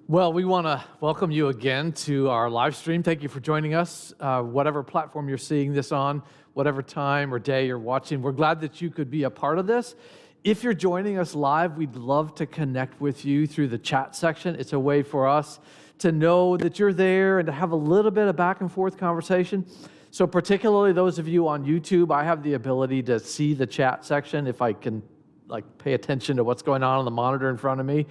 Well, we want to welcome you again to our live stream. Thank you for joining us, whatever platform you're seeing this on, whatever time or day you're watching. We're glad that you could be a part of this. If you're joining us live, we'd love to connect with you through the chat section. It's a way for us to know that you're there and to have a little bit of back and forth conversation. So particularly those of you on YouTube, I have the ability to see the chat section if I can pay attention to what's going on the monitor in front of me.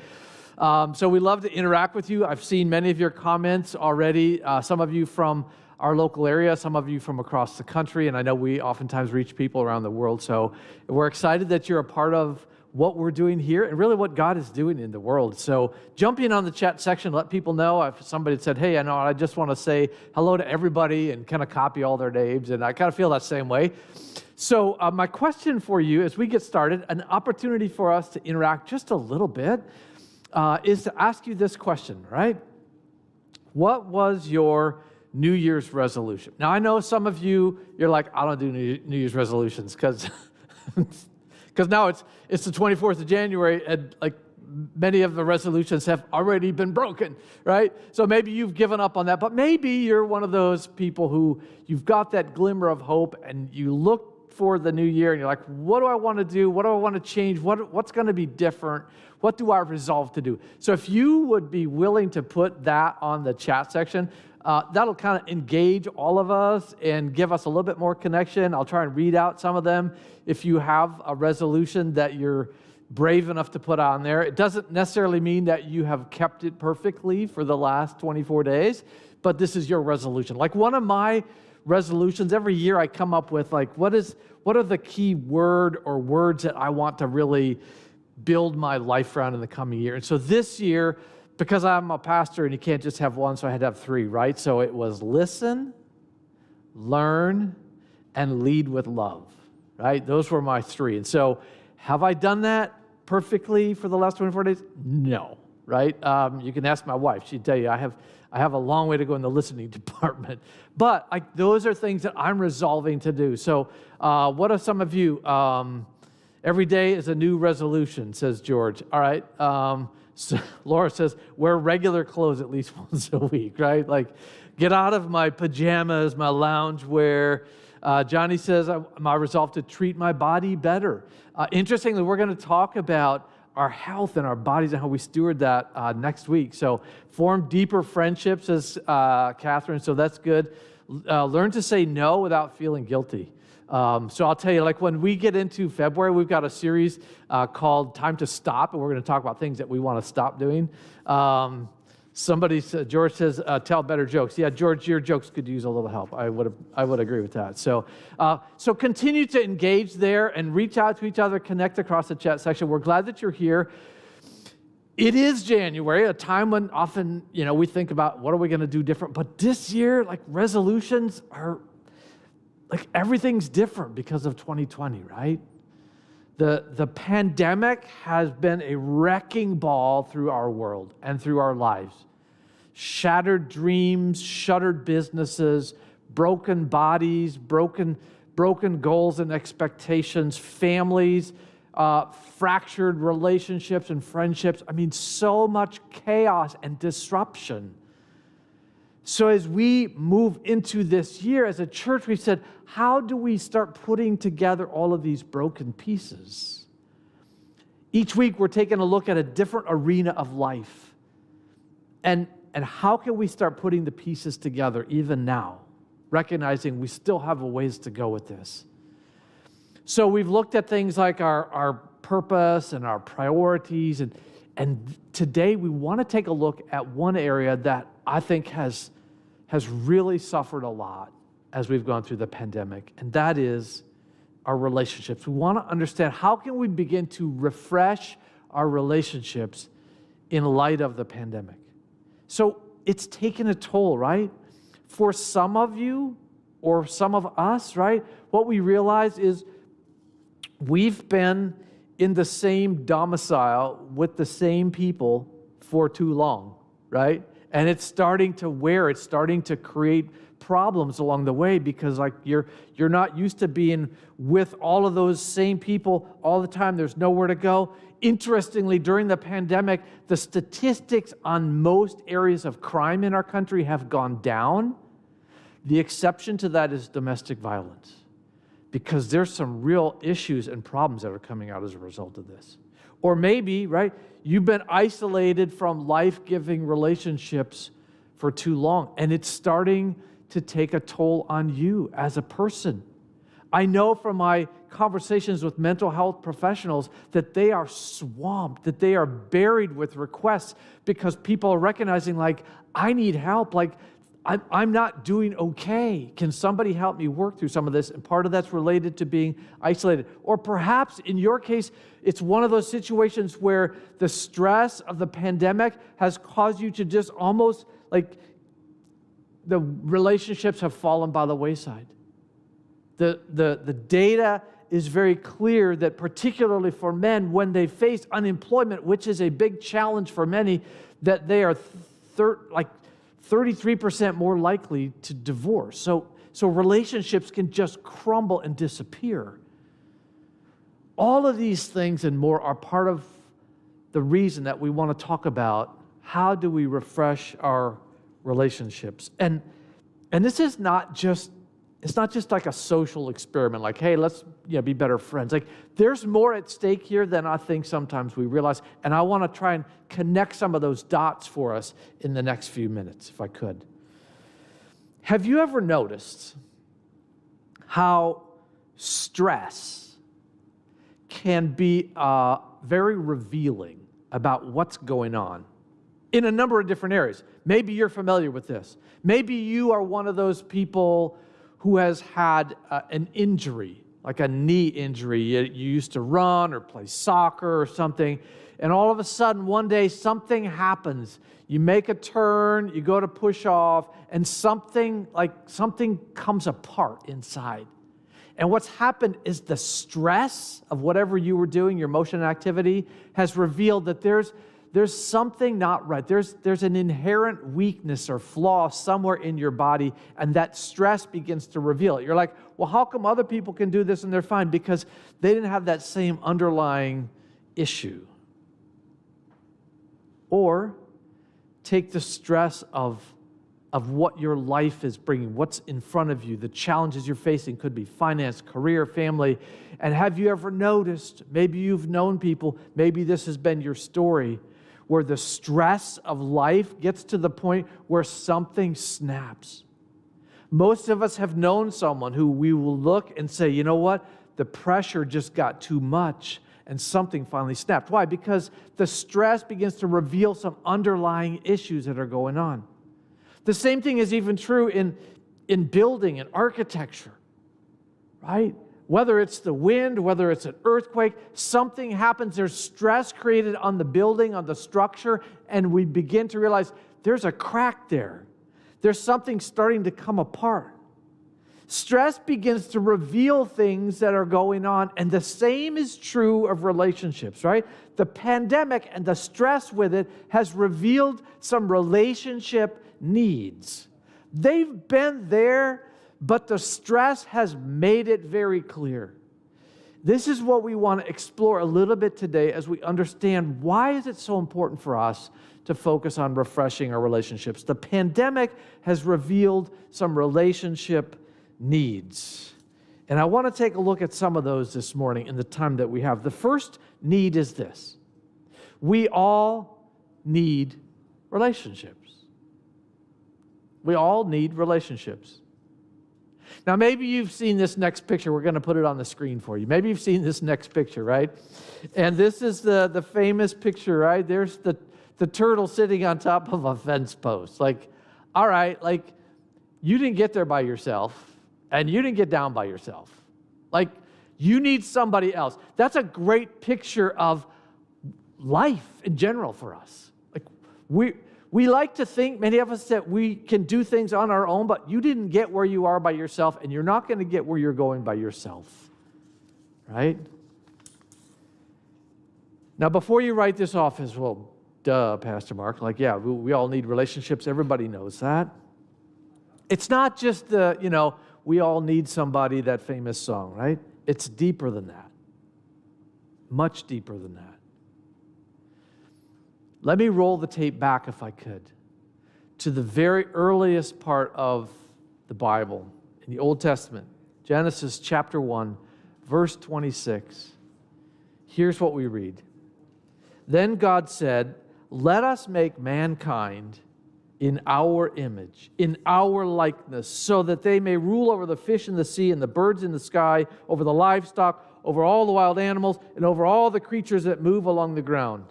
So we love to interact with you. I've seen many of your comments already, some of you from our local area, some of you from across the country, and I know we oftentimes reach people around the world. So we're excited that you're a part of what we're doing here and really what God is doing in the world. So jump in on the chat section, let people know. If somebody said, hey, I just want to say hello to everybody and kind of copy all their names, and I kind of feel that same way. So my question for you as we get started, an opportunity for us to interact just a little bit, is to ask you this question, right? What was your New Year's resolution? Now, I know some of you, you're like, I don't do New Year's resolutions because now it's the 24th of January and many of the resolutions have already been broken, right? So maybe you've given up on that, but maybe you're one of those people who you've got that glimmer of hope and you look for the new year and you're like, what do I want to do? What do I want to change? What's going to be different? What do I resolve to do? So if you would be willing to put that on the chat section, that'll kind of engage all of us and give us a little bit more connection. I'll try and read out some of them. If you have a resolution that you're brave enough to put on there, it doesn't necessarily mean that you have kept it perfectly for the last 24 days, but this is your resolution. Like one of my resolutions, every year I come up with what are the key word or words that I want to really build my life around in the coming year. And so this year, because I'm a pastor and you can't just have one, so I had to have three, right? So it was listen, learn, and lead with love, right? Those were my three. And so have I done that perfectly for the last 24 days? No, right? You can ask my wife. She'd tell you I have a long way to go in the listening department. But those are things that I'm resolving to do. So what are some of you? Every day is a new resolution, says George. All right. So Laura says, wear regular clothes at least once a week, right? Get out of my pajamas, my lounge wear. Johnny says, my resolve to treat my body better. Interestingly, we're going to talk about our health and our bodies and how we steward that next week. So form deeper friendships, says Catherine, so that's good. Learn to say no without feeling guilty. So I'll tell you, when we get into February, we've got a series called Time to Stop, and we're going to talk about things that we want to stop doing. George says, tell better jokes. Yeah, George, your jokes could use a little help. I would agree with that. So continue to engage there and reach out to each other, connect across the chat section. We're glad that you're here. It is January, a time when often, we think about what are we going to do different. But this year, resolutions are everything's different because of 2020, right? The pandemic has been a wrecking ball through our world and through our lives. Shattered dreams, shuttered businesses, broken bodies, broken goals and expectations, families, fractured relationships and friendships. So much chaos and disruption. So as we move into this year as a church, we said, how do we start putting together all of these broken pieces? Each week we're taking a look at a different arena of life. And how can we start putting the pieces together even now, recognizing we still have a ways to go with this. So we've looked at things like our purpose and our priorities, and today we want to take a look at one area that I think has really suffered a lot as we've gone through the pandemic, and that is our relationships. We want to understand how can we begin to refresh our relationships in light of the pandemic. So it's taken a toll, right? For some of you or some of us, right? What we realize is we've been in the same domicile with the same people for too long, right? And it's starting to wear, it's starting to create problems along the way because like you're not used to being with all of those same people all the time. There's nowhere to go. Interestingly, during the pandemic, the statistics on most areas of crime in our country have gone down. The exception to that is domestic violence, because there's some real issues and problems that are coming out as a result of this. Or maybe, right, you've been isolated from life-giving relationships for too long, and it's starting to take a toll on you as a person. I know from my conversations with mental health professionals that they are swamped, that they are buried with requests because people are recognizing, like, I need help, like, I'm not doing okay. Can somebody help me work through some of this? And part of that's related to being isolated. Or perhaps in your case, it's one of those situations where the stress of the pandemic has caused you to just almost like the relationships have fallen by the wayside. The data is very clear that particularly for men, when they face unemployment, which is a big challenge for many, that they are 33% more likely to divorce. So relationships can just crumble and disappear. All of these things and more are part of the reason that we want to talk about how do we refresh our relationships. And this is not just, it's not just like a social experiment, like, hey, let's be better friends. Like, there's more at stake here than I think sometimes we realize. And I want to try and connect some of those dots for us in the next few minutes, if I could. Have you ever noticed how stress can be very revealing about what's going on in a number of different areas? Maybe you're familiar with this. Maybe you are one of those people who has had an injury, like a knee injury. You used to run or play soccer or something, and all of a sudden, one day, something happens. You make a turn, you go to push off, and something comes apart inside. And what's happened is the stress of whatever you were doing, your motion activity, has revealed that there's something not right. There's an inherent weakness or flaw somewhere in your body, and that stress begins to reveal it. You're like, well, how come other people can do this and they're fine? Because they didn't have that same underlying issue. Or take the stress of what your life is bringing, what's in front of you, the challenges you're facing, could be finance, career, family. And have you ever noticed, maybe you've known people, maybe this has been your story, where the stress of life gets to the point where something snaps. Most of us have known someone who we will look and say, you know what, the pressure just got too much and something finally snapped. Why? Because the stress begins to reveal some underlying issues that are going on. The same thing is even true in building and architecture, right? Whether it's the wind, whether it's an earthquake, something happens, there's stress created on the building, on the structure, and we begin to realize there's a crack there. There's something starting to come apart. Stress begins to reveal things that are going on, and the same is true of relationships, right? The pandemic and the stress with it has revealed some relationship needs. They've been there, but the stress has made it very clear. This is what we want to explore a little bit today as we understand why is it so important for us to focus on refreshing our relationships. The pandemic has revealed some relationship needs. And I want to take a look at some of those this morning in the time that we have. The first need is this. We all need relationships. We all need relationships. Now, maybe you've seen this next picture. We're going to put it on the screen for you. Maybe you've seen this next picture, right? And this is the famous picture, right? There's the turtle sitting on top of a fence post. Like, all right, like, you didn't get there by yourself, and you didn't get down by yourself. Like, you need somebody else. That's a great picture of life in general for us. Like, we like to think, many of us, that we can do things on our own, but you didn't get where you are by yourself, and you're not going to get where you're going by yourself, right? Now, before you write this off as, well, duh, Pastor Mark. Like, yeah, we all need relationships. Everybody knows that. It's not just we all need somebody, that famous song, right? It's deeper than that. Much deeper than that. Let me roll the tape back, if I could, to the very earliest part of the Bible, in the Old Testament, Genesis chapter 1, verse 26. Here's what we read. Then God said, "Let us make mankind in our image, in our likeness, so that they may rule over the fish in the sea and the birds in the sky, over the livestock, over all the wild animals, and over all the creatures that move along the ground."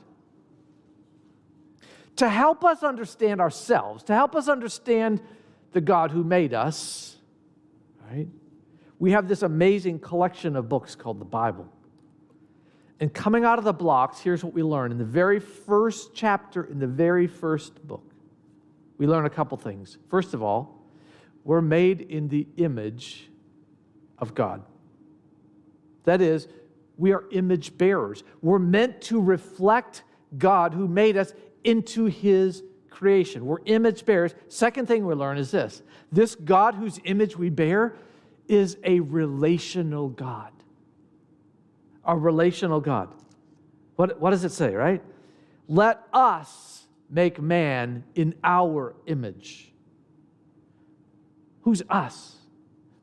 To help us understand ourselves, to help us understand the God who made us, right? We have this amazing collection of books called the Bible. And coming out of the blocks, here's what we learn. In the very first chapter, in the very first book, we learn a couple things. First of all, we're made in the image of God. That is, we are image bearers. We're meant to reflect God who made us into His creation. We're image bearers. Second thing we learn is this. This God whose image we bear is a relational God. A relational God. What does it say, right? Let us make man in our image. Who's us?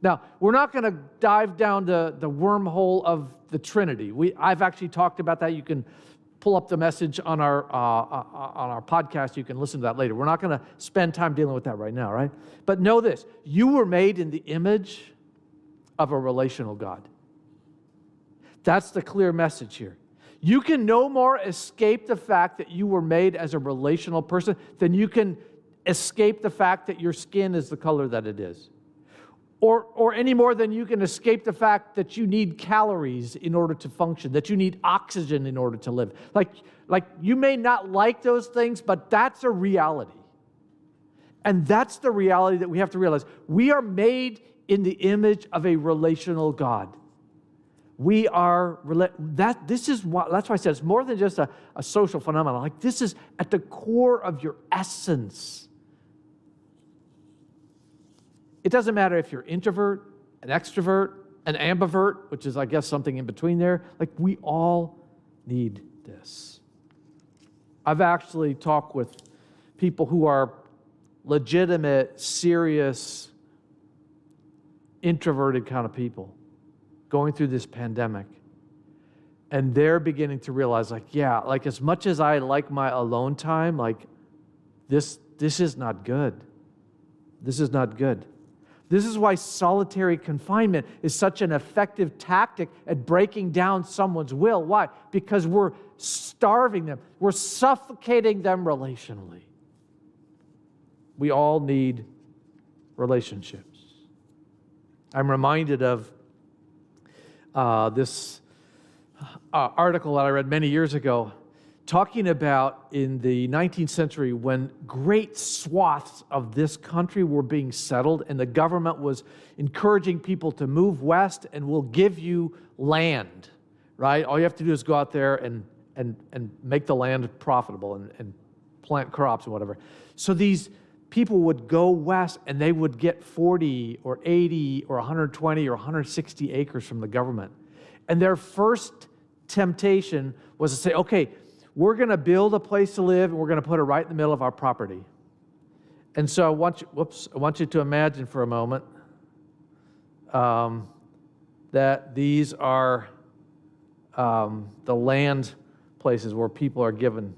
Now, we're not going to dive down the wormhole of the Trinity. I've actually talked about that. You can pull up the message on our podcast. You can listen to that later. We're not going to spend time dealing with that right now, right? But know this. You were made in the image of a relational God. That's the clear message here. You can no more escape the fact that you were made as a relational person than you can escape the fact that your skin is the color that it is. Or any more than you can escape the fact that you need calories in order to function, that you need oxygen in order to live. Like you may not like those things, but that's a reality. And that's the reality that we have to realize. We are made in the image of a relational God. We are, that's why I said it's more than just a social phenomenon. Like this is at the core of your essence. It doesn't matter if you're introvert, an extrovert, an ambivert, which is, I guess, something in between there. Like, we all need this. I've actually talked with people who are legitimate, serious, introverted kind of people going through this pandemic. And they're beginning to realize, like, yeah, like as much as I like my alone time, like this is not good. This is not good. This is why solitary confinement is such an effective tactic at breaking down someone's will. Why? Because we're starving them. We're suffocating them relationally. We all need relationships. I'm reminded of this article that I read many years ago talking about in the 19th century when great swaths of this country were being settled and the government was encouraging people to move west and we'll give you land, right? All you have to do is go out there and make the land profitable and plant crops and whatever. So these people would go west and they would get 40 or 80 or 120 or 160 acres from the government. And their first temptation was to say, okay, we're going to build a place to live, and we're going to put it right in the middle of our property. And so I want you to imagine for a moment that these are the land places where people are given.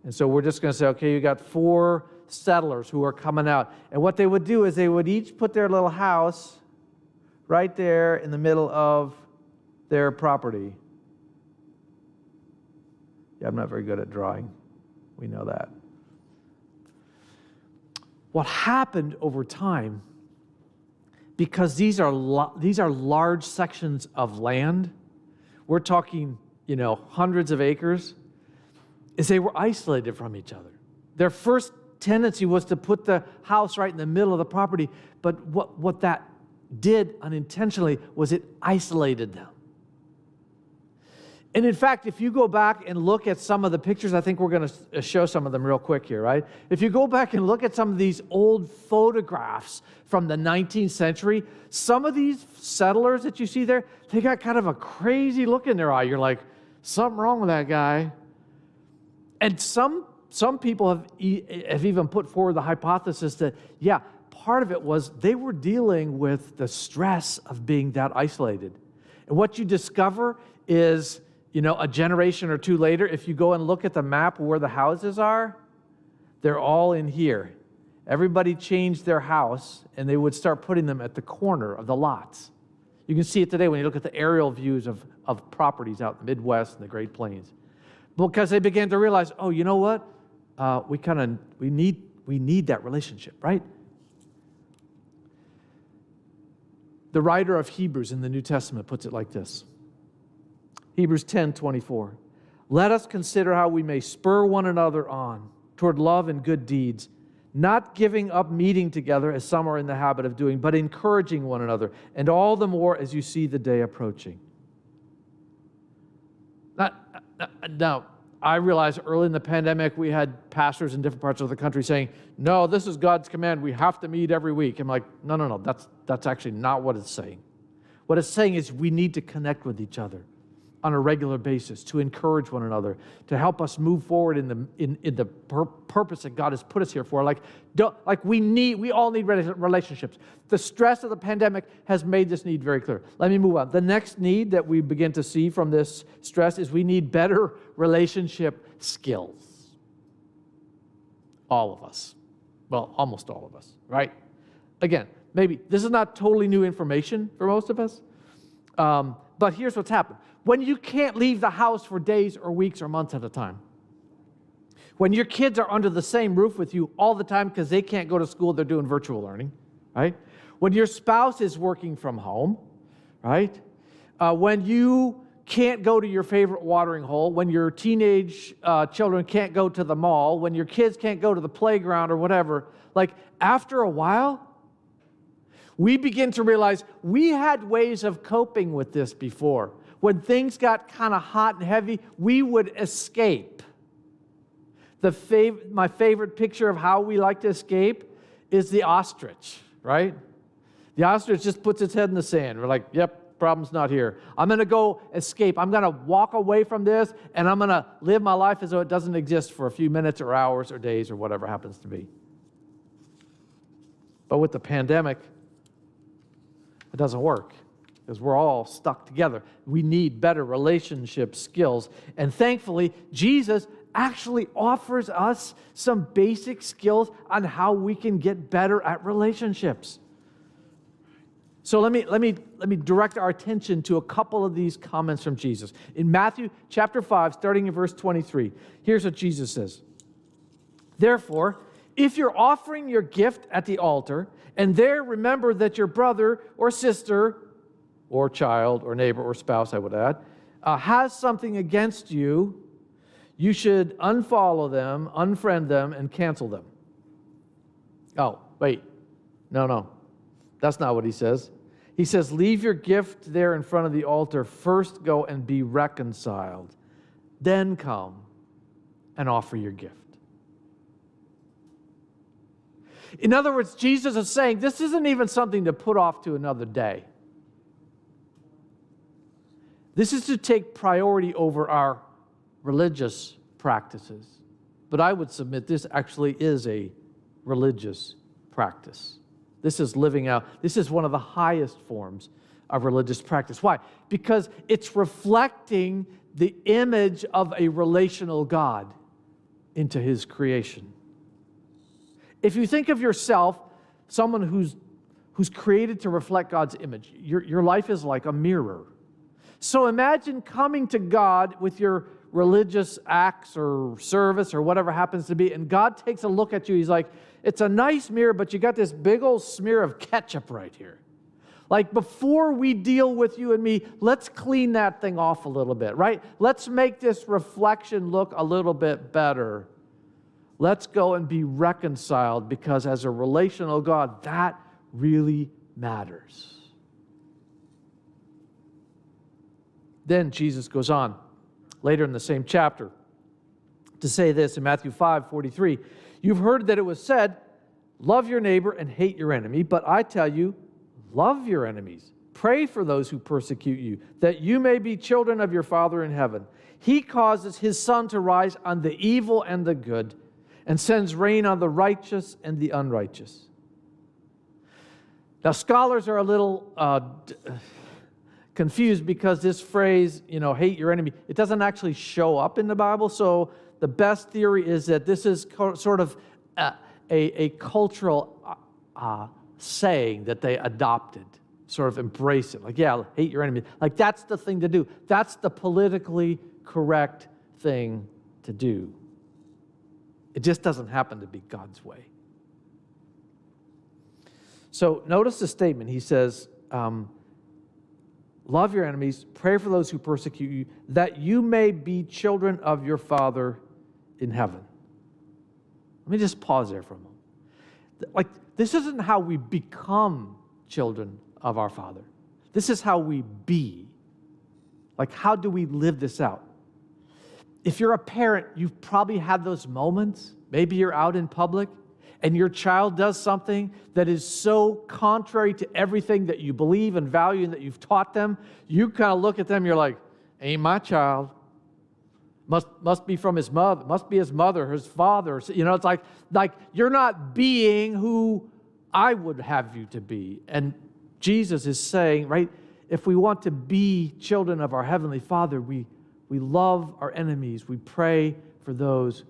And so we're just going to say, okay, you got 4 settlers who are coming out. And what they would do is they would each put their little house right there in the middle of their property. Yeah, I'm not very good at drawing. We know that. What happened over time, because these are large sections of land, we're talking, hundreds of acres, is they were isolated from each other. Their first tendency was to put the house right in the middle of the property, but what that did unintentionally was it isolated them. And in fact, if you go back and look at some of the pictures, I think we're going to show some of them real quick here, right? If you go back and look at some of these old photographs from the 19th century, some of these settlers that you see there, they got kind of a crazy look in their eye. You're like, something wrong with that guy. And some people have even put forward the hypothesis that, yeah, part of it was they were dealing with the stress of being that isolated. And what you discover is, a generation or two later, if you go and look at the map where the houses are, they're all in here. Everybody changed their house, and they would start putting them at the corner of the lots. You can see it today when you look at the aerial views of properties out in the Midwest and the Great Plains. Because they began to realize, oh, you know what? We need that relationship, right? The writer of Hebrews in the New Testament puts it like this. Hebrews 10:24. Let us consider how we may spur one another on toward love and good deeds, not giving up meeting together as some are in the habit of doing, but encouraging one another, and all the more as you see the day approaching. Now, I realize early in the pandemic, we had pastors in different parts of the country saying, no, this is God's command. We have to meet every week. I'm like, no. That's actually not what it's saying. What it's saying is we need to connect with each other on a regular basis, to encourage one another, to help us move forward in the purpose that God has put us here for. We all need relationships. The stress of the pandemic has made this need very clear. Let me move on. The next need that we begin to see from this stress is we need better relationship skills. All of us. Well, almost all of us, right? Again, maybe this is not totally new information for most of us, but here's what's happened. When you can't leave the house for days or weeks or months at a time, when your kids are under the same roof with you all the time because they can't go to school, they're doing virtual learning, right? When your spouse is working from home, right? When you can't go to your favorite watering hole, when your teenage children can't go to the mall, when your kids can't go to the playground or whatever, after a while, we begin to realize we had ways of coping with this before. When things got kind of hot and heavy, we would escape. My favorite picture of how we like to escape is the ostrich, right? The ostrich just puts its head in the sand. We're like, yep, problem's not here. I'm going to go escape. I'm going to walk away from this, and I'm going to live my life as though it doesn't exist for a few minutes or hours or days or whatever happens to be. But with the pandemic, it doesn't work. Because we're all stuck together. We need better relationship skills. And thankfully, Jesus actually offers us some basic skills on how we can get better at relationships. So let me direct our attention to a couple of these comments from Jesus. In Matthew chapter 5, starting in verse 23, here's what Jesus says. Therefore, if you're offering your gift at the altar, and there remember that your brother or sister or child, or neighbor, or spouse, I would add, has something against you, you should unfollow them, unfriend them, and cancel them. Oh, wait. No. That's not what he says. He says, leave your gift there in front of the altar. First go and be reconciled. Then come and offer your gift. In other words, Jesus is saying, this isn't even something to put off to another day. This is to take priority over our religious practices. But I would submit this actually is a religious practice. This is living out. This is one of the highest forms of religious practice. Why? Because it's reflecting the image of a relational God into His creation. If you think of yourself, someone who's created to reflect God's image, your life is like a mirror. So imagine coming to God with your religious acts or service or whatever happens to be, and God takes a look at you. He's like, it's a nice mirror, but you got this big old smear of ketchup right here. Like, before we deal with you and me, let's clean that thing off a little bit, right? Let's make this reflection look a little bit better. Let's go and be reconciled, because as a relational God, that really matters. Then Jesus goes on later in the same chapter to say this in Matthew 5:43. You've heard that it was said, love your neighbor and hate your enemy, but I tell you, love your enemies. Pray for those who persecute you, that you may be children of your Father in heaven. He causes his sun to rise on the evil and the good, and sends rain on the righteous and the unrighteous. Now, scholars are a little confused because this phrase, hate your enemy, it doesn't actually show up in the Bible. So the best theory is that this is sort of a cultural saying that they adopted, sort of embrace it. Like, yeah, hate your enemy. Like, that's the thing to do. That's the politically correct thing to do. It just doesn't happen to be God's way. So notice the statement. He says, love your enemies, pray for those who persecute you, that you may be children of your Father in heaven. Let me just pause there for a moment. Like, this isn't how we become children of our Father. This is how we be. Like, how do we live this out? If you're a parent, you've probably had those moments. Maybe you're out in public and your child does something that is so contrary to everything that you believe and value and that you've taught them. You kind of look at them, you're like, ain't my child. Must be from his mother, must be his mother, his father. It's like you're not being who I would have you to be. And Jesus is saying, right, if we want to be children of our Heavenly Father, we love our enemies. We pray for those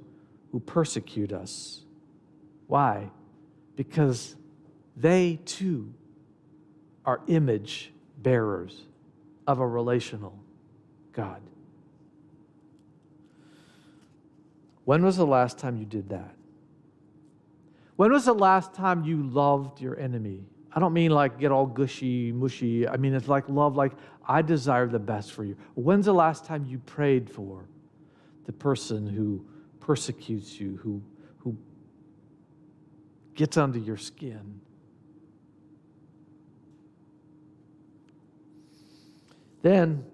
who persecute us. Why? Because they too are image bearers of a relational God. When was the last time you did that? When was the last time you loved your enemy? I don't mean like get all gushy, mushy. I mean, it's like love, like I desire the best for you. When's the last time you prayed for the person who persecutes you, who gets under your skin? Then,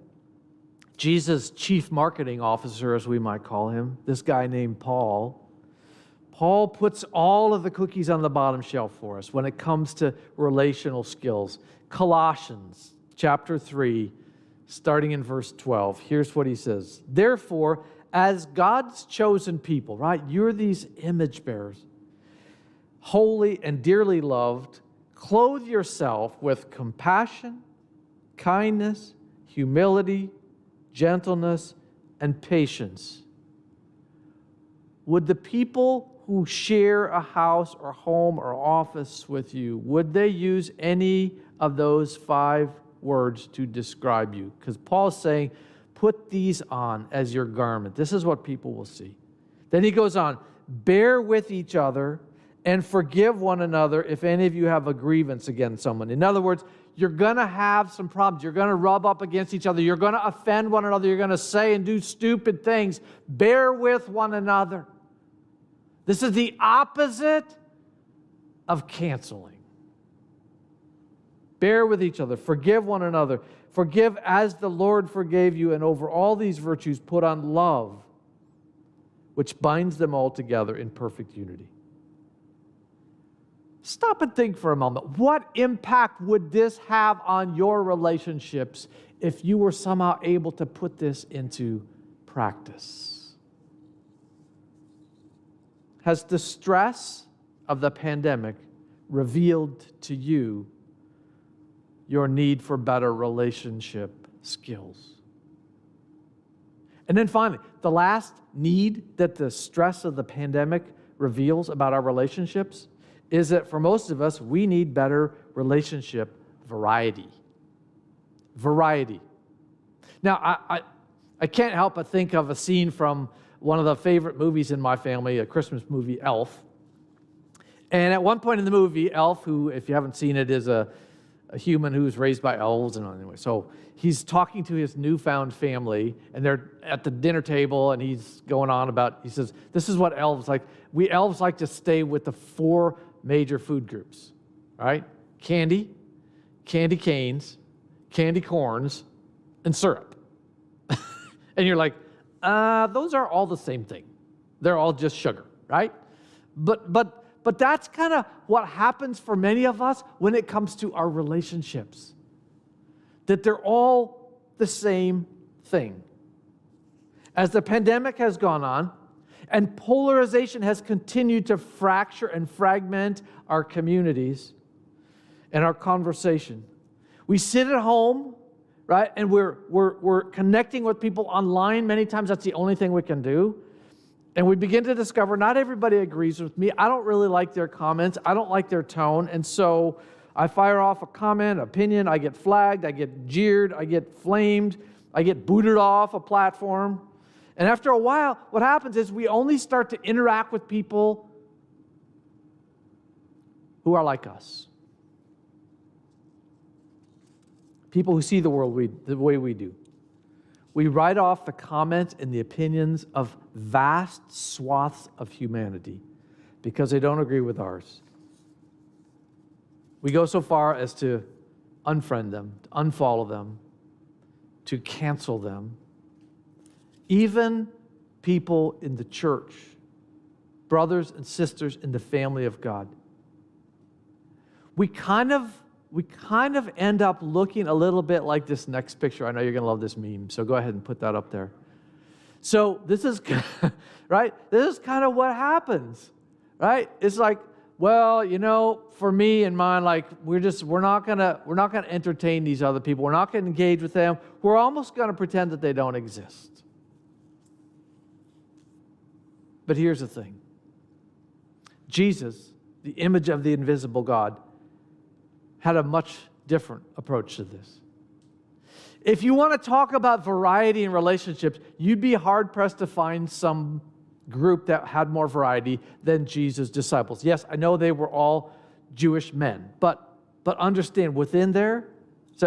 Jesus' chief marketing officer, as we might call him, this guy named Paul puts all of the cookies on the bottom shelf for us when it comes to relational skills. Colossians chapter 3, starting in verse 12. Here's what he says. Therefore, as God's chosen people, right? You're these image bearers, holy and dearly loved, clothe yourself with compassion, kindness, humility, gentleness, and patience. Would the people who share a house or home or office with you, would they use any of those 5 words to describe you? Because Paul's saying, put these on as your garment. This is what people will see. Then he goes on, bear with each other and forgive one another if any of you have a grievance against someone. In other words, you're going to have some problems. You're going to rub up against each other. You're going to offend one another. You're going to say and do stupid things. Bear with one another. This is the opposite of canceling. Bear with each other. Forgive one another. Forgive as the Lord forgave you. And over all these virtues, put on love, which binds them all together in perfect unity. Stop and think for a moment. What impact would this have on your relationships if you were somehow able to put this into practice? Has the stress of the pandemic revealed to you your need for better relationship skills? And then finally, the last need that the stress of the pandemic reveals about our relationships is that for most of us, we need better relationship variety. Variety. Now, I can't help but think of a scene from one of the favorite movies in my family, a Christmas movie, Elf. And at one point in the movie, Elf, who, if you haven't seen it, is a human who's raised by elves. And anyway, so he's talking to his newfound family, and they're at the dinner table, and he's going on about, he says, this is what elves like. We elves like to stay with the 4 major food groups, right? Candy, candy canes, candy corns, and syrup. And you're like, those are all the same thing. They're all just sugar, right? But that's kind of what happens for many of us when it comes to our relationships. That they're all the same thing. As the pandemic has gone on, and polarization has continued to fracture and fragment our communities and our conversation. We sit at home, right, and we're connecting with people online. Many times that's the only thing we can do. And we begin to discover not everybody agrees with me. I don't really like their comments. I don't like their tone. And so I fire off a comment, opinion. I get flagged. I get jeered. I get flamed. I get booted off a platform. And after a while, what happens is we only start to interact with people who are like us. People who see the world the way we do. We write off the comments and the opinions of vast swaths of humanity because they don't agree with ours. We go so far as to unfriend them, to unfollow them, to cancel them. Even people in the church, brothers and sisters in the family of God. We kind of end up looking a little bit like this next picture. I know you're going to love this meme, so go ahead and put that up there. So this is, right? This is kind of what happens, right? It's like, well, you know, for me and mine, like we're not gonna entertain these other people. We're not gonna engage with them. We're almost gonna pretend that they don't exist. But here's the thing. Jesus, the image of the invisible God, had a much different approach to this. If you want to talk about variety in relationships, you'd be hard-pressed to find some group that had more variety than Jesus' disciples. Yes, I know they were all Jewish men, but understand within there,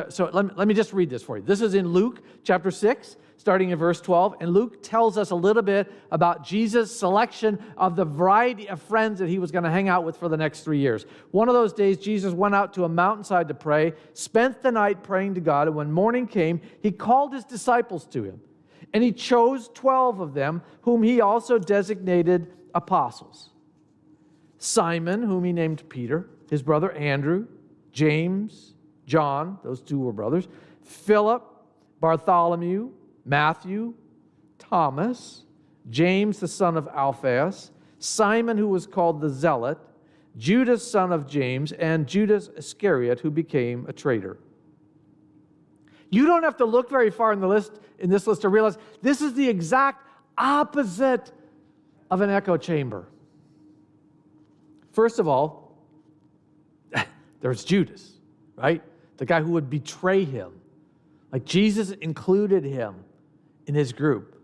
so let me just read this for you. This is in Luke chapter 6, starting in verse 12, and Luke tells us a little bit about Jesus' selection of the variety of friends that he was going to hang out with for the next 3 years. One of those days, Jesus went out to a mountainside to pray, spent the night praying to God, and when morning came, he called his disciples to him, and he chose 12 of them, whom he also designated apostles. Simon, whom he named Peter, his brother Andrew, James, John, those two were brothers, Philip, Bartholomew, Matthew, Thomas, James the son of Alphaeus, Simon who was called the Zealot, Judas son of James, and Judas Iscariot who became a traitor. You don't have to look very far in this list to realize this is the exact opposite of an echo chamber. First of all, there's Judas, right? The guy who would betray him. Like Jesus included him in his group,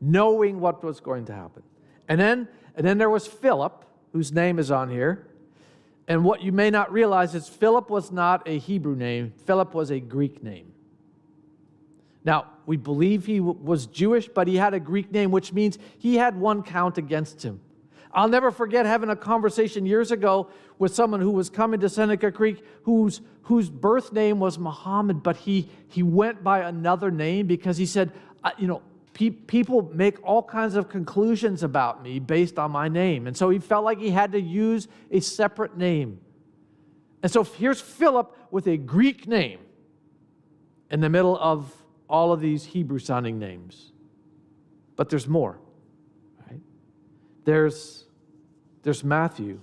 knowing what was going to happen. And then there was Philip, whose name is on here. And what you may not realize is Philip was not a Hebrew name. Philip was a Greek name. Now, we believe he was Jewish, but he had a Greek name, which means he had one count against him. I'll never forget having a conversation years ago with someone who was coming to Seneca Creek whose birth name was Muhammad, but he went by another name because he said, people make all kinds of conclusions about me based on my name. And so he felt like he had to use a separate name. And so here's Philip with a Greek name in the middle of all of these Hebrew-sounding names. But there's more, right? There's Matthew.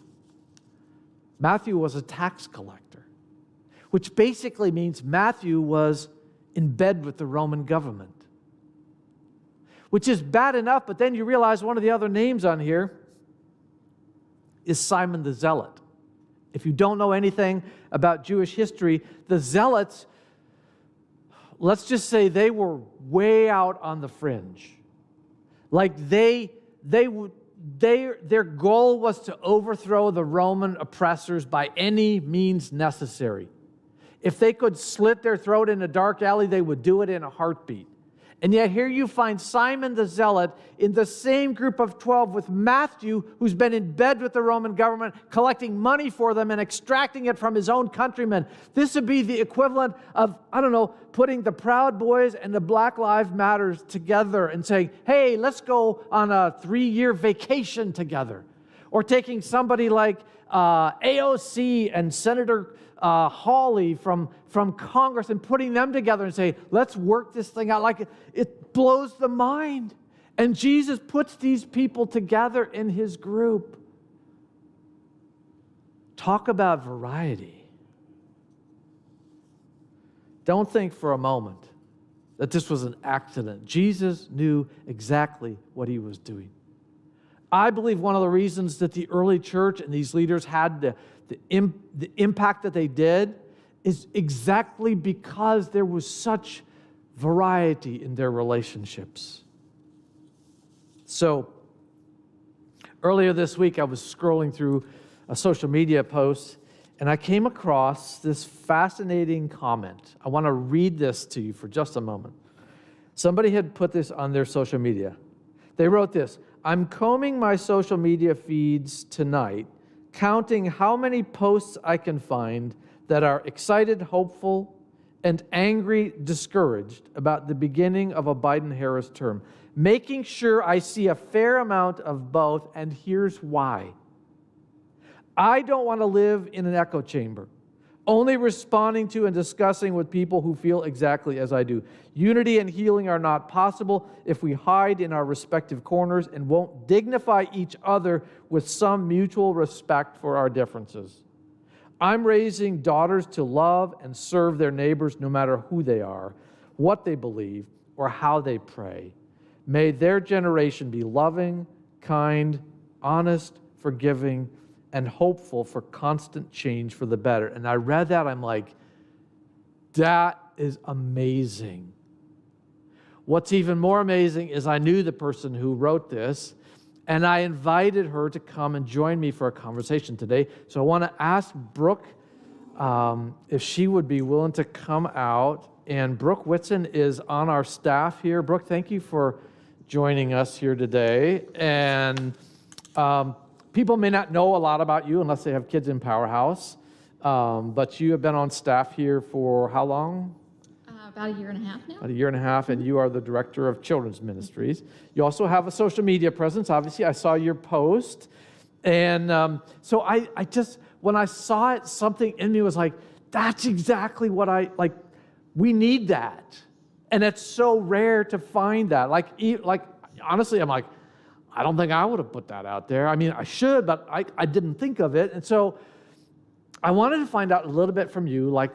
Matthew was a tax collector, which basically means Matthew was in bed with the Roman government, which is bad enough, but then you realize one of the other names on here is Simon the Zealot. If you don't know anything about Jewish history, the Zealots, let's just say they were way out on the fringe. Like their goal was to overthrow the Roman oppressors by any means necessary. If they could slit their throat in a dark alley, they would do it in a heartbeat. And yet here you find Simon the Zealot in the same group of 12 with Matthew, who's been in bed with the Roman government, collecting money for them and extracting it from his own countrymen. This would be the equivalent of, putting the Proud Boys and the Black Lives Matters together and saying, hey, let's go on a 3-year vacation together. Or taking somebody like AOC and Senator Hawley from Congress and putting them together and say, let's work this thing out. Like it blows the mind. And Jesus puts these people together in his group. Talk about variety. Don't think for a moment that this was an accident. Jesus knew exactly what he was doing. I believe one of the reasons that the early church and these leaders had the impact that they did is exactly because there was such variety in their relationships. So, earlier this week, I was scrolling through a social media post, and I came across this fascinating comment. I want to read this to you for just a moment. Somebody had put this on their social media. They wrote this: I'm combing my social media feeds tonight, counting how many posts I can find that are excited, hopeful, and angry, discouraged about the beginning of a Biden-Harris term, making sure I see a fair amount of both, and here's why. I don't want to live in an echo chamber, only responding to and discussing with people who feel exactly as I do. Unity and healing are not possible if we hide in our respective corners and won't dignify each other with some mutual respect for our differences. I'm raising daughters to love and serve their neighbors no matter who they are, what they believe, or how they pray. May their generation be loving, kind, honest, forgiving, and hopeful for constant change for the better. And I read that, I'm like, that is amazing. What's even more amazing is I knew the person who wrote this, and I invited her to come and join me for a conversation today. So I want to ask Brooke if she would be willing to come out. And Brooke Whitson is on our staff here. Brooke, thank you for joining us here today. And people may not know a lot about you unless they have kids in Powerhouse, but you have been on staff here for how long? About a year and a half now. About a year and a half, and you are the director of children's ministries. You also have a social media presence. Obviously, I saw your post. And so I just, when I saw it, something in me was like, that's exactly what we need that. And it's so rare to find that. Like honestly, I'm like, I don't think I would have put that out there. I mean, I should, but I didn't think of it. And so I wanted to find out a little bit from you, like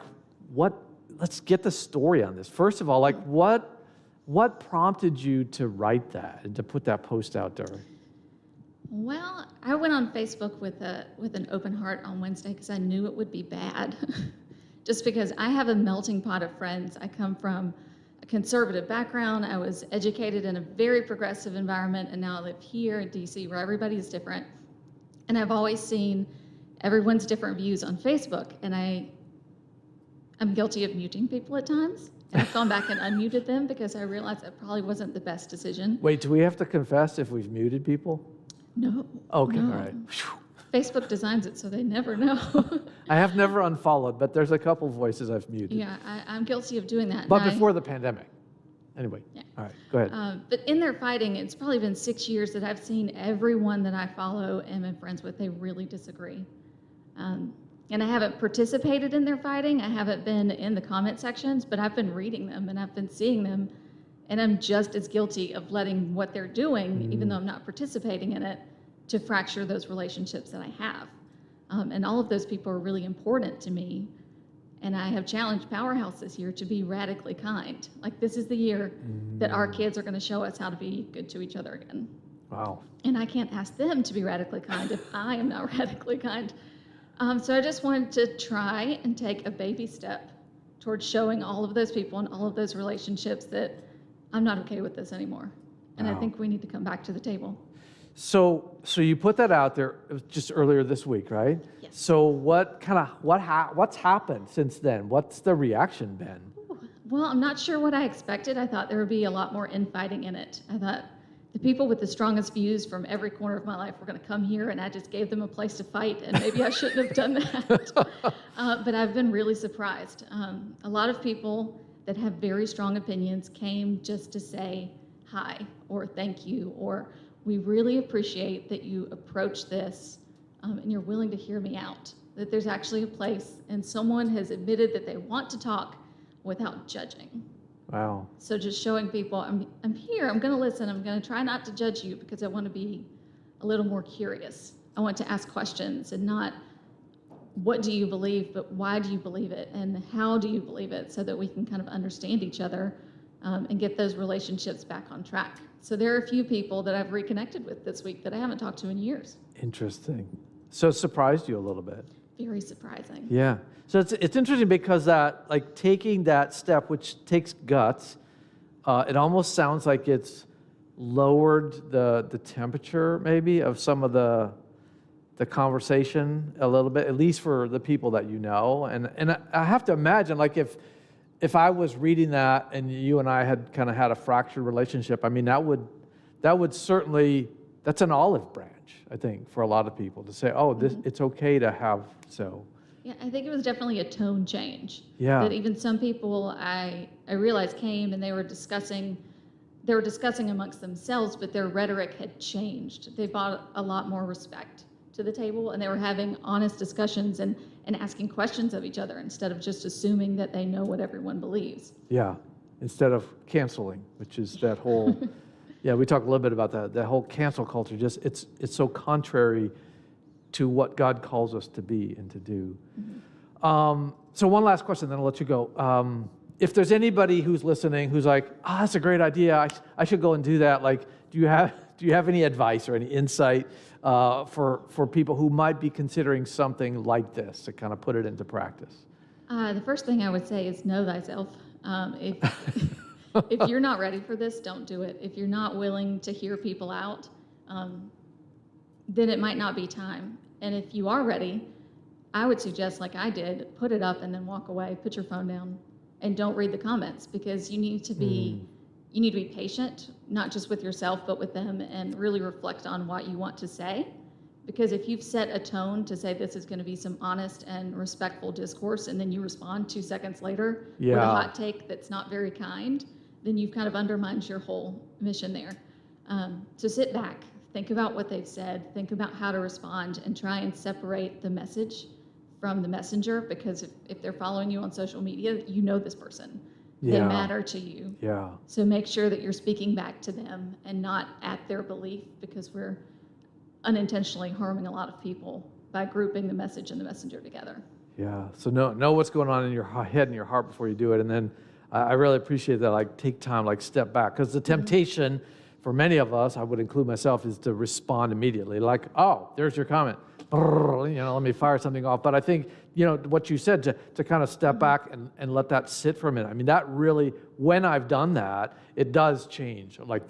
let's get the story on this. First of all, like what prompted you to write that and to put that post out there? Well, I went on Facebook with an open heart on Wednesday because I knew it would be bad. Just because I have a melting pot of friends. I come from a conservative background. I was educated in a very progressive environment, and now I live here in DC where everybody is different. And I've always seen everyone's different views on Facebook, and I'm guilty of muting people at times. And I've gone back and unmuted them because I realized that probably wasn't the best decision. Wait, do we have to confess if we've muted people? No. Okay, no. all right. Facebook designs it so they never know. I have never unfollowed, but there's a couple voices I've muted. Yeah, I'm guilty of doing that. But before the pandemic. Anyway, yeah. All right, go ahead. But in their fighting, it's probably been 6 years that I've seen everyone that I follow and am friends with, they really disagree. And I haven't participated in their fighting. I haven't been in the comment sections, but I've been reading them and I've been seeing them. And I'm just as guilty of letting what they're doing, even though I'm not participating in it, to fracture those relationships that I have. And all of those people are really important to me. And I have challenged Powerhouse this year to be radically kind. Like, this is the year that our kids are going to show us how to be good to each other again. Wow. And I can't ask them to be radically kind if I am not radically kind. So I just wanted to try and take a baby step towards showing all of those people and all of those relationships that I'm not okay with this anymore. And I think we need to come back to the table. So you put that out there just earlier this week, right? Yes. So what's happened since then? What's the reaction been? Well, I'm not sure what I expected. I thought there would be a lot more infighting in it. I thought the people with the strongest views from every corner of my life were going to come here, and I just gave them a place to fight, and maybe I shouldn't have done that. But I've been really surprised. A lot of people that have very strong opinions came just to say hi, or thank you, or we really appreciate that you approach this and you're willing to hear me out, that there's actually a place, and someone has admitted that they want to talk without judging. Wow. So just showing people, I'm here, I'm going to listen, I'm going to try not to judge you because I want to be a little more curious. I want to ask questions and not what do you believe, but why do you believe it and how do you believe it, so that we can kind of understand each other and get those relationships back on track. So there are a few people that I've reconnected with this week that I haven't talked to in years. Interesting. So it surprised you a little bit. Very surprising. Yeah. So it's interesting because that, like, taking that step, which takes guts, it almost sounds like it's lowered the temperature maybe of some of the conversation a little bit, at least for the people that you know. And I have to imagine, like, if I was reading that and you and I had kind of had a fractured relationship, I mean, that would certainly, that's an olive branch, I think, for a lot of people to say, oh, this, it's okay to have so. Yeah, I think it was definitely a tone change. Yeah. That even some people I realized came and they were discussing amongst themselves, but their rhetoric had changed. They brought a lot more respect to the table, and they were having honest discussions and asking questions of each other instead of just assuming that they know what everyone believes. Yeah, instead of canceling, which is that whole, yeah, we talked a little bit about that whole cancel culture. Just it's so contrary to what God calls us to be and to do. Mm-hmm. So one last question, then I'll let you go. If there's anybody who's listening who's like, oh, that's a great idea, I should go and do that. Like, do you have any advice or any insight for people who might be considering something like this to kind of put it into practice? The first thing I would say is know thyself. If you're not ready for this, don't do it. If you're not willing to hear people out, then it might not be time. And if you are ready, I would suggest, like I did, put it up and then walk away, put your phone down, and don't read the comments, because you need to be patient, not just with yourself, but with them, and really reflect on what you want to say. Because if you've set a tone to say this is going to be some honest and respectful discourse, and then you respond 2 seconds later with a hot take that's not very kind, then you've kind of undermined your whole mission there. So sit back, think about what they've said, think about how to respond, and try and separate the message from the messenger, because if they're following you on social media, you know this person. They matter to you. Yeah. So make sure that you're speaking back to them and not at their belief, because we're unintentionally harming a lot of people by grouping the message and the messenger together. Yeah. So know what's going on in your head and your heart before you do it. And then I really appreciate that. Like, take time, like step back, because the temptation for many of us, I would include myself, is to respond immediately. Like, oh, there's your comment. Let me fire something off. But I think, what you said, to kind of step back and let that sit for a minute. I mean, that really, when I've done that, it does change. Like,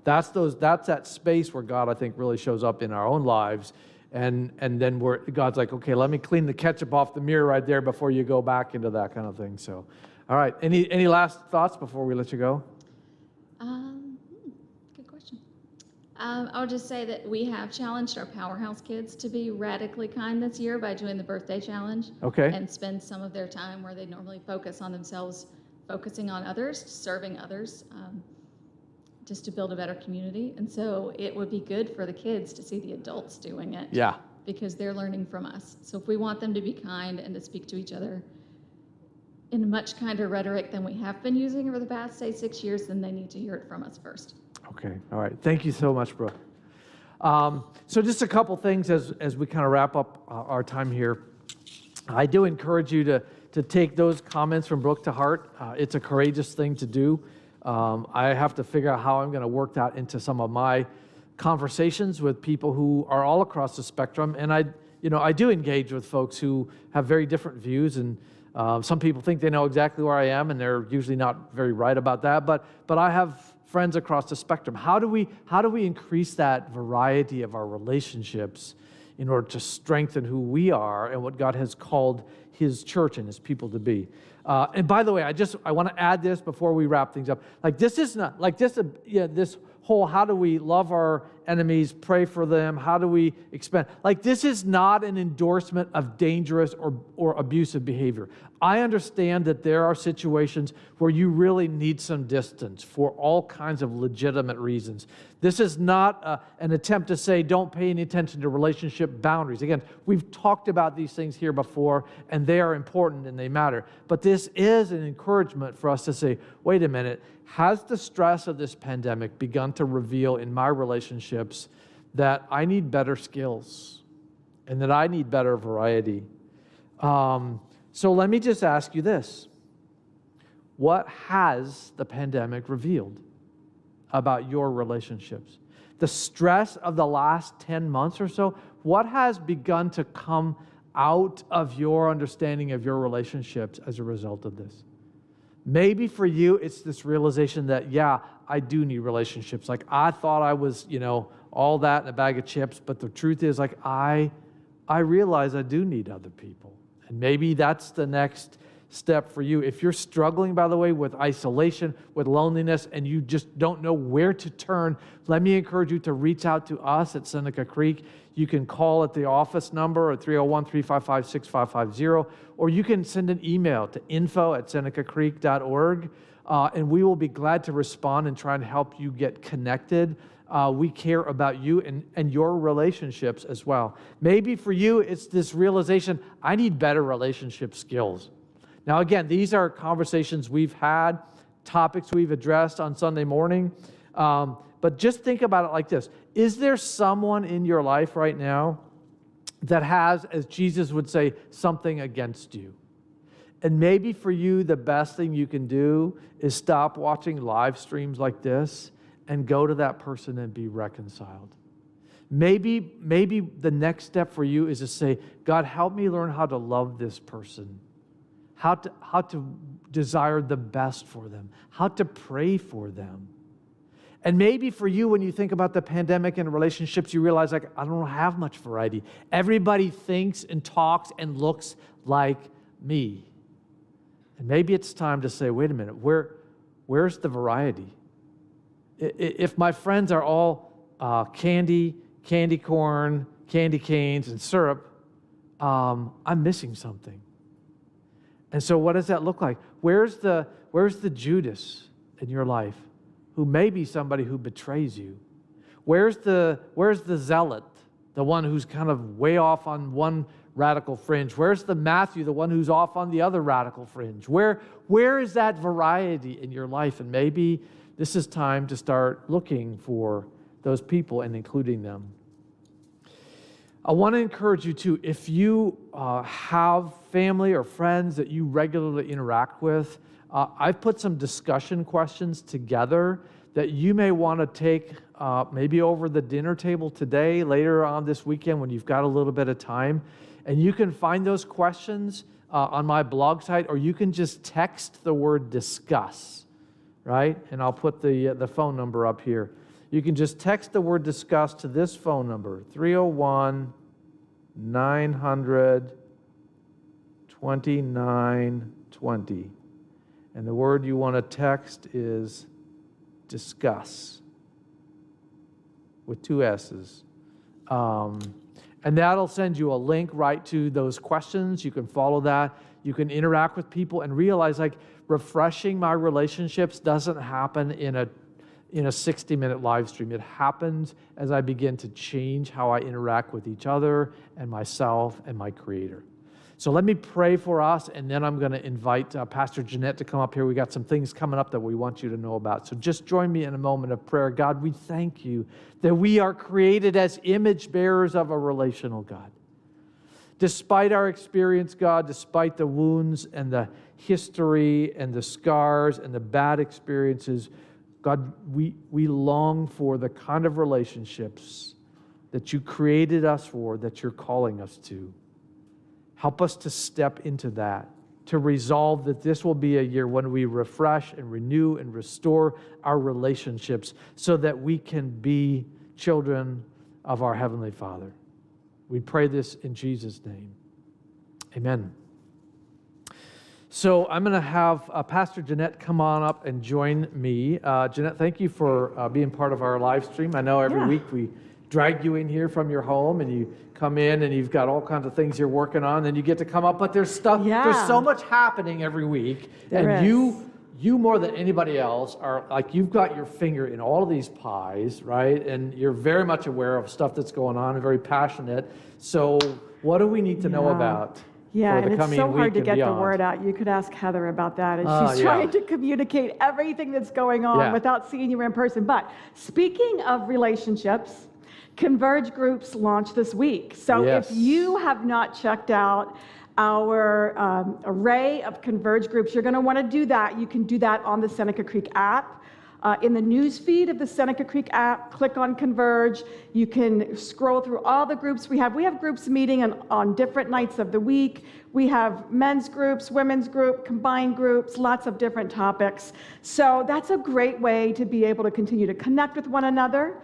that's that space where God, I think, really shows up in our own lives. And then God's like, okay, let me clean the ketchup off the mirror right there before you go back into that kind of thing. So, all right. Any last thoughts before we let you go? Good question. I would just say that we have challenged our Powerhouse kids to be radically kind this year by doing the birthday challenge. Okay. And spend some of their time where they normally focus on themselves, focusing on others, serving others, just to build a better community. And so it would be good for the kids to see the adults doing it. Yeah. Because they're learning from us. So if we want them to be kind and to speak to each other in a much kinder rhetoric than we have been using over the past, say, 6 years, then they need to hear it from us first. Okay. All right. Thank you so much, Brooke. So just a couple things as we kind of wrap up our time here. I do encourage you to take those comments from Brooke to heart. It's a courageous thing to do. I have to figure out how I'm going to work that into some of my conversations with people who are all across the spectrum. And I do engage with folks who have very different views, and some people think they know exactly where I am, and they're usually not very right about that. But I have friends across the spectrum. How do we increase that variety of our relationships in order to strengthen who we are and what God has called his church and his people to be. And by the way, I want to add this before we wrap things up. Like this is not like this. This whole how do we love our enemies, pray for them, how do we expand? Like this is not an endorsement of dangerous or abusive behavior. I understand that there are situations where you really need some distance for all kinds of legitimate reasons. This is not an attempt to say don't pay any attention to relationship boundaries. Again, we've talked about these things here before, and they are important and they matter. But this is an encouragement for us to say, wait a minute, has the stress of this pandemic begun to reveal in my relationships that I need better skills and that I need better variety? So let me just ask you this. What has the pandemic revealed about your relationships? The stress of the last 10 months or so, what has begun to come out of your understanding of your relationships as a result of this? Maybe for you, it's this realization that, yeah, I do need relationships. Like I thought I was, all that in a bag of chips, but the truth is like I realize I do need other people. And maybe that's the next step for you. If you're struggling, by the way, with isolation, with loneliness, and you just don't know where to turn, let me encourage you to reach out to us at Seneca Creek. You can call at the office number at 301-355-6550, or you can send an email to info@senecacreek.org, and we will be glad to respond and try and help you get connected. We care about you and your relationships as well. Maybe for you, it's this realization, I need better relationship skills. Now, again, these are conversations we've had, topics we've addressed on Sunday morning, but just think about it like this. Is there someone in your life right now that has, as Jesus would say, something against you? And maybe for you, the best thing you can do is stop watching live streams like this and go to that person and be reconciled. Maybe the next step for you is to say, God, help me learn how to love this person, how to desire the best for them, how to pray for them. And maybe for you, when you think about the pandemic and relationships, you realize, like, I don't have much variety. Everybody thinks and talks and looks like me. And maybe it's time to say, wait a minute, where's the variety? If my friends are all candy corn, candy canes, and syrup, I'm missing something. And so what does that look like? Where's the Judas in your life who may be somebody who betrays you? Where's the zealot, the one who's kind of way off on one radical fringe? Where's the Matthew, the one who's off on the other radical fringe? Where is that variety in your life? And maybe this is time to start looking for those people and including them. I want to encourage you too, if you have family or friends that you regularly interact with, I've put some discussion questions together that you may want to take maybe over the dinner table today, later on this weekend when you've got a little bit of time. And you can find those questions on my blog site, or you can just text the word discuss, right? And I'll put the phone number up here. You can just text the word discuss to this phone number, 301-900-2920. And the word you want to text is discuss with 2 S's. And that'll send you a link right to those questions. You can follow that. You can interact with people and realize, like, refreshing my relationships doesn't happen in a 60-minute live stream. It happens as I begin to change how I interact with each other and myself and my Creator. So let me pray for us, and then I'm going to invite Pastor Jeanette to come up here. We got some things coming up that we want you to know about. So just join me in a moment of prayer. God, we thank you that we are created as image bearers of a relational God. Despite our experience, God, despite the wounds and the history and the scars and the bad experiences, God, we long for the kind of relationships that you created us for, that you're calling us to. Help us to step into that, to resolve that this will be a year when we refresh and renew and restore our relationships so that we can be children of our Heavenly Father. We pray this in Jesus' name. Amen. So I'm going to have Pastor Jeanette come on up and join me. Jeanette, thank you for being part of our live stream. I know every week we drag you in here from your home and you come in and you've got all kinds of things you're working on and you get to come up, but there's there's so much happening every week. You more than anybody else are like, you've got your finger in all of these pies, right? And you're very much aware of stuff that's going on and very passionate. So what do we need to know about? Yeah, and it's so hard to get the word out. You could ask Heather about that. And she's trying to communicate everything that's going on without seeing you in person. But speaking of relationships, Converge groups launched this week. So if you have not checked out our array of Converge groups, you're going to want to do that. You can do that on the Seneca Creek app. In the news feed of the Seneca Creek app, click on Converge. You can scroll through all the groups we have. We have groups meeting on different nights of the week. We have men's groups, women's group, combined groups, lots of different topics. So that's a great way to be able to continue to connect with one another.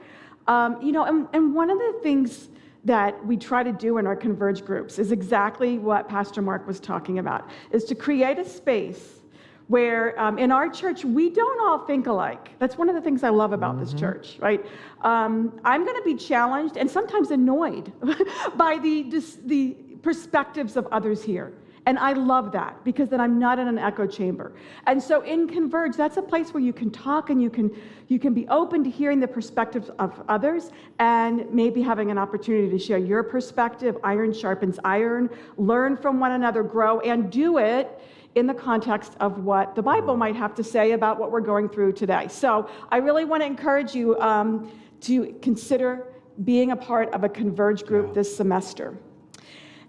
And one of the things that we try to do in our Converge groups is exactly what Pastor Mark was talking about, is to create a space where in our church, we don't all think alike. That's one of the things I love about this church, right? I'm going to be challenged and sometimes annoyed by the perspectives of others here. And I love that because then I'm not in an echo chamber. And so in Converge, that's a place where you can talk and you can be open to hearing the perspectives of others and maybe having an opportunity to share your perspective. Iron sharpens iron, learn from one another, grow, and do it in the context of what the Bible might have to say about what we're going through today. So I really want to encourage you to consider being a part of a Converge group this semester.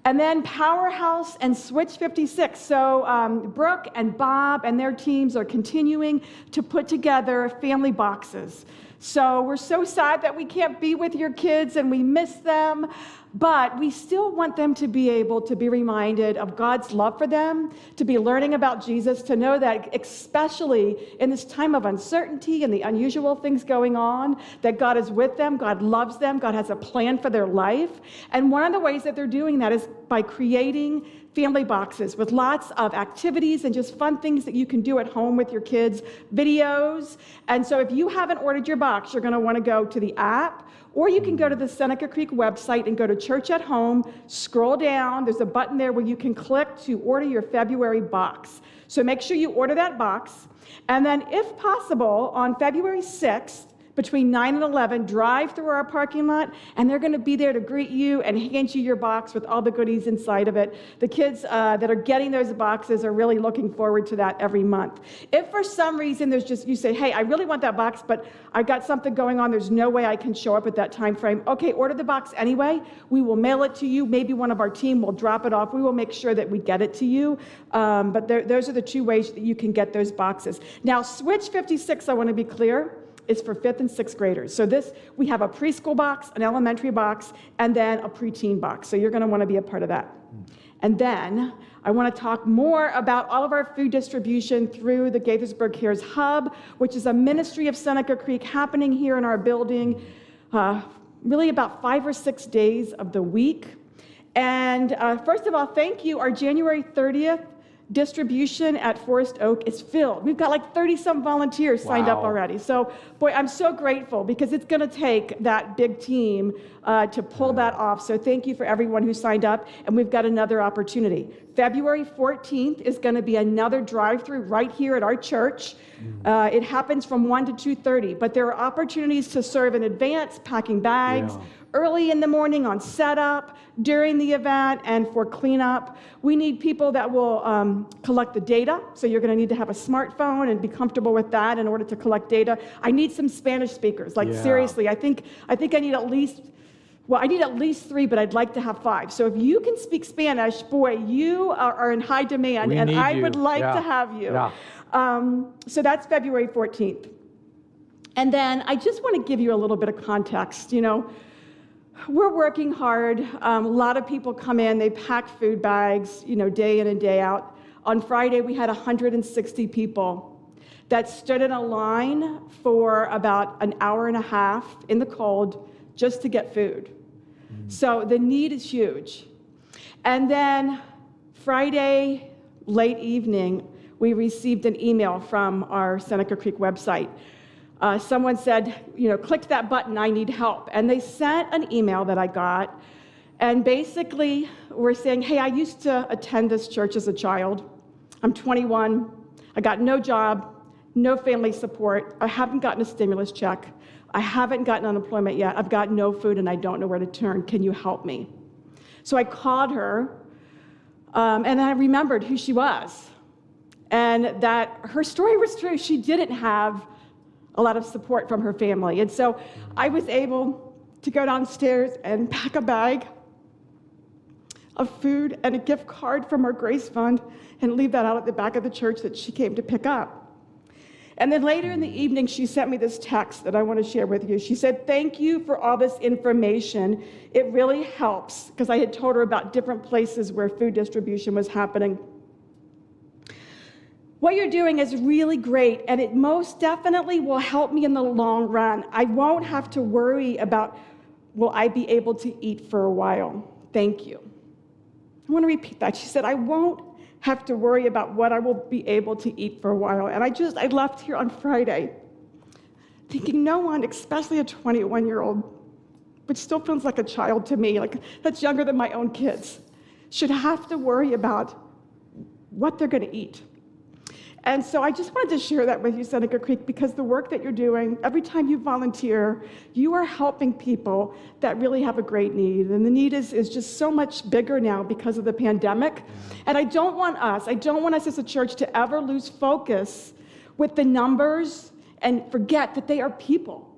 And then Powerhouse and Switch 56. So Brooke and Bob and their teams are continuing to put together family boxes. So we're so sad that we can't be with your kids and we miss them, but we still want them to be able to be reminded of God's love for them, to be learning about Jesus, to know that especially in this time of uncertainty and the unusual things going on, that God is with them, God loves them, God has a plan for their life. And one of the ways that they're doing that is by creating family boxes with lots of activities and just fun things that you can do at home with your kids, videos. And so if you haven't ordered your box, you're going to want to go to the app, or you can go to the Seneca Creek website and go to Church at Home, scroll down, there's a button there where you can click to order your February box. So make sure you order that box. And then if possible, on February 6th, between 9 and 11, drive through our parking lot, and they're going to be there to greet you and hand you your box with all the goodies inside of it. The kids that are getting those boxes are really looking forward to that every month. If for some reason you say, hey, I really want that box, but I've got something going on, there's no way I can show up at that time frame. Okay, order the box anyway. We will mail it to you. Maybe one of our team will drop it off. We will make sure that we get it to you. But those are the two ways that you can get those boxes. Now, Switch 56, I want to be clear, is for 5th and 6th graders. So we have a preschool box, an elementary box, and then a preteen box. So you're going to want to be a part of that. And then I want to talk more about all of our food distribution through the Gaithersburg Cares Hub, which is a ministry of Seneca Creek happening here in our building, really about 5 or 6 days of the week. And first of all, thank you. Our January 30th distribution at Forest Oak is filled. We've got like 30-some volunteers signed up already. So, boy, I'm so grateful because it's going to take that big team to pull that off. So thank you for everyone who signed up, and we've got another opportunity. February 14th is going to be another drive-through right here at our church. It happens from 1 to 2:30, but there are opportunities to serve in advance, packing bags, early in the morning on setup, during the event, and for cleanup. We need people that will collect the data, so you're going to need to have a smartphone and be comfortable with that in order to collect data. I need some Spanish speakers, like seriously. I think I need at least, I need at least 3, but I'd like to have 5. So if you can speak Spanish, boy, you are in high demand, and I would like to have you. So that's February 14th. And then I just want to give you a little bit of context. We're working hard. A lot of people come in, they pack food bags, day in and day out. On Friday, we had 160 people that stood in a line for about an hour and a half in the cold just to get food. So the need is huge. And then Friday, late evening, we received an email from our Seneca Creek website. Someone said, click that button, I need help. And they sent an email that I got, and basically we're saying, hey, I used to attend this church as a child. I'm 21, I got no job, no family support, I haven't gotten a stimulus check, I haven't gotten unemployment yet, I've got no food and I don't know where to turn, can you help me? So I called her, and I remembered who she was, and that her story was true. She didn't have a lot of support from her family, and so I was able to go downstairs and pack a bag of food and a gift card from our Grace Fund and leave that out at the back of the church that she came to pick up. And then later in the evening, she sent me this text that I want to share with you. She said, thank you for all this information. It really helps, because I had told her about different places where food distribution was happening. What you're doing is really great, and it most definitely will help me in the long run. I won't have to worry about, will I be able to eat for a while? Thank you. I want to repeat that. She said, I won't have to worry about what I will be able to eat for a while. And I left here on Friday thinking no one, especially a 21-year-old, which still feels like a child to me, like that's younger than my own kids, should have to worry about what they're going to eat. And so I just wanted to share that with you, Seneca Creek, because the work that you're doing, every time you volunteer, you are helping people that really have a great need. And the need is just so much bigger now because of the pandemic. And I don't want us as a church to ever lose focus with the numbers and forget that they are people.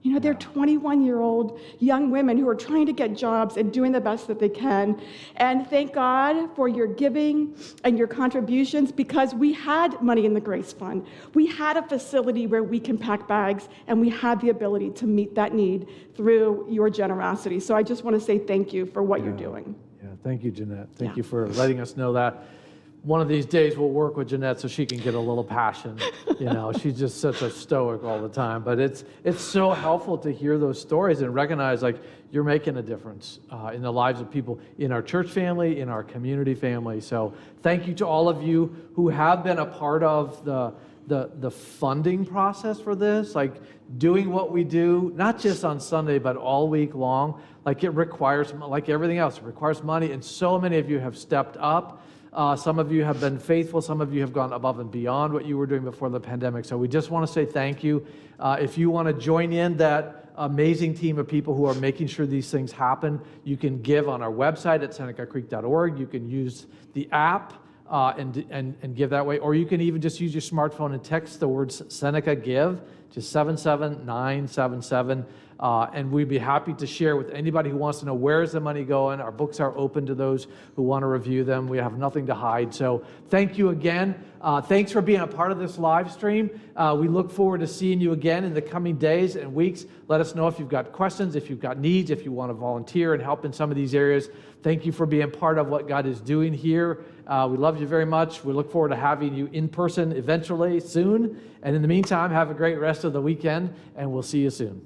They're 21-year-old young women who are trying to get jobs and doing the best that they can. And thank God for your giving and your contributions, because we had money in the Grace Fund. We had a facility where we can pack bags, and we had the ability to meet that need through your generosity. So I just want to say thank you for what you're doing. Yeah, thank you, Jeanette. Thank you for letting us know that. One of these days we'll work with Jeanette so she can get a little passion. She's just such a stoic all the time. But it's so helpful to hear those stories and recognize like you're making a difference in the lives of people in our church family, in our community family. So thank you to all of you who have been a part of the funding process for this, like doing what we do, not just on Sunday, but all week long. Like it requires, like everything else, it requires money. And so many of you have stepped up. Some of you have been faithful. Some of you have gone above and beyond what you were doing before the pandemic. So we just want to say thank you. If you want to join in that amazing team of people who are making sure these things happen, you can give on our website at senecacreek.org. You can use the app and give that way. Or you can even just use your smartphone and text the words Seneca Give, just 77977. And we'd be happy to share with anybody who wants to know where is the money going. Our books are open to those who want to review them. We have nothing to hide. So thank you again. Thanks for being a part of this live stream. We look forward to seeing you again in the coming days and weeks. Let us know if you've got questions, if you've got needs, if you want to volunteer and help in some of these areas. Thank you for being part of what God is doing here. We love you very much. We look forward to having you in person eventually soon. And in the meantime, have a great rest of the weekend, and we'll see you soon.